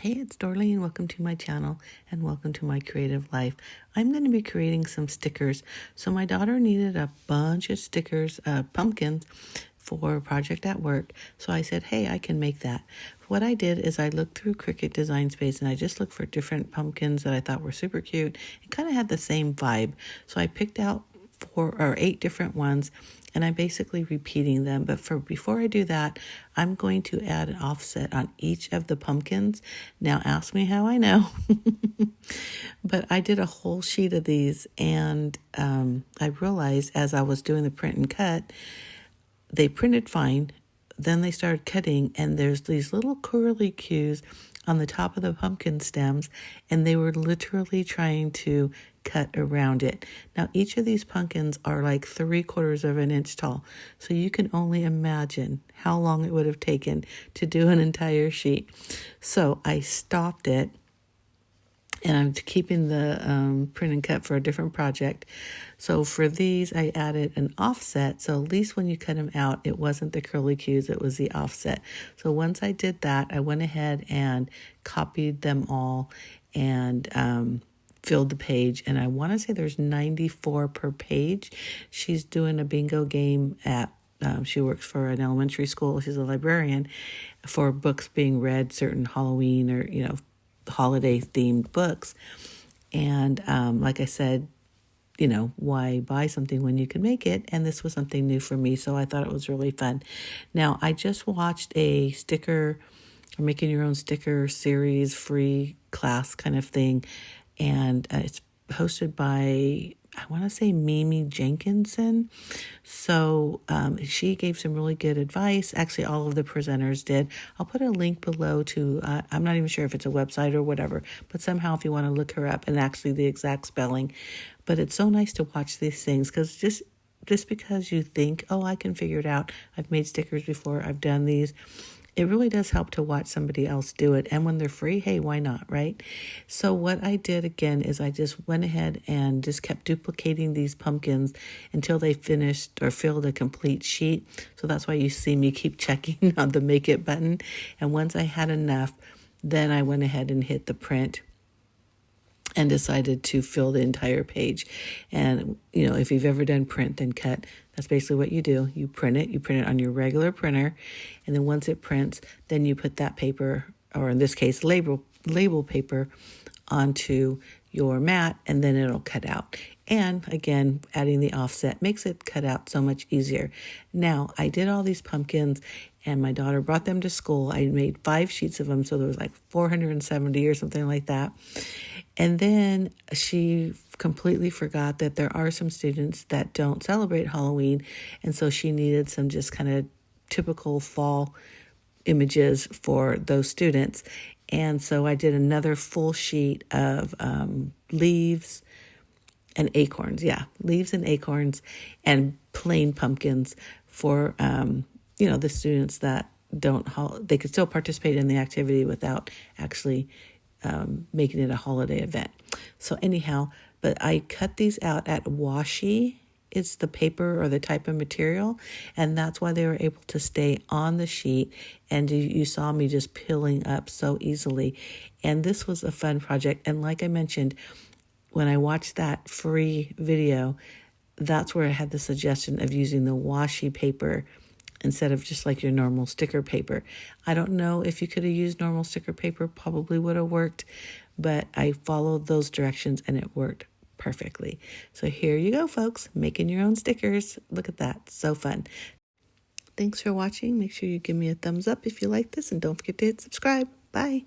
Hey, it's Dorleen. Welcome to my channel and welcome to my creative life. I'm going to be creating some stickers. So my daughter needed a bunch of stickers, pumpkins for a project at work. So I said, hey, I can make that. What I did is I looked through Cricut Design Space and I just looked for different pumpkins that I thought were super cute. It kind of had the same vibe. So I picked out 4 or 8 different ones and I'm basically repeating them. But before I do that, I'm going to add an offset on each of the pumpkins. Now ask me how I know. But I did a whole sheet of these and I realized as I was doing the print and cut, they printed fine. Then they started cutting and there's these little curly cues on the top of the pumpkin stems, and they were literally trying to cut around it. Now, each of these pumpkins are like 3/4 of an inch tall, so you can only imagine how long it would have taken to do an entire sheet. So I stopped it, and I'm keeping the print and cut for a different project. So for these, I added an offset. So at least when you cut them out, it wasn't the curly cues, it was the offset. So once I did that, I went ahead and copied them all and filled the page. And I want to say there's 94 per page. She's doing a bingo game at she works for an elementary school. She's a librarian for books being read, certain Halloween or, holiday themed books. And like I said, why buy something when you can make it? And this was something new for me, so I thought it was really fun. Now, I just watched a sticker or making your own sticker series, free class kind of thing. And it's hosted by, I want to say, Mimi Jenkinson. So she gave some really good advice. Actually, all of the presenters did. I'll put a link below to, I'm not even sure if it's a website or whatever, but somehow if you want to look her up and actually the exact spelling. But it's so nice to watch these things because just because you think, oh, I can figure it out. I've made stickers before. I've done these. It really does help to watch somebody else do it. And when they're free, hey, why not, right? So what I did again is I just went ahead and just kept duplicating these pumpkins until they finished or filled a complete sheet. So that's why you see me keep checking on the make it button. And once I had enough, then I went ahead and hit the print and decided to fill the entire page. And, if you've ever done print then cut, that's basically what you do. You print it on your regular printer. And then once it prints, then you put that paper, or in this case, label paper, onto your mat, and then it'll cut out. And again, adding the offset makes it cut out so much easier. Now, I did all these pumpkins and my daughter brought them to school. I made 5 sheets of them, so there was like 470 or something like that. And then she completely forgot that there are some students that don't celebrate Halloween, and so she needed some just kind of typical fall images for those students. And so I did another full sheet of leaves and acorns. Yeah, leaves and acorns and plain pumpkins for, the students that they could still participate in the activity without actually making it a holiday event. So anyhow, but I cut these out at washi. It's the paper or the type of material, and that's why they were able to stay on the sheet. And you saw me just peeling up so easily. And this was a fun project. And like I mentioned, when I watched that free video, that's where I had the suggestion of using the washi paper instead of just like your normal sticker paper. I don't know if you could have used normal sticker paper, probably would have worked, but I followed those directions and it worked perfectly. So here you go, folks, making your own stickers. Look at that, so fun. Thanks for watching. Make sure you give me a thumbs up if you like this, and don't forget to hit subscribe. Bye.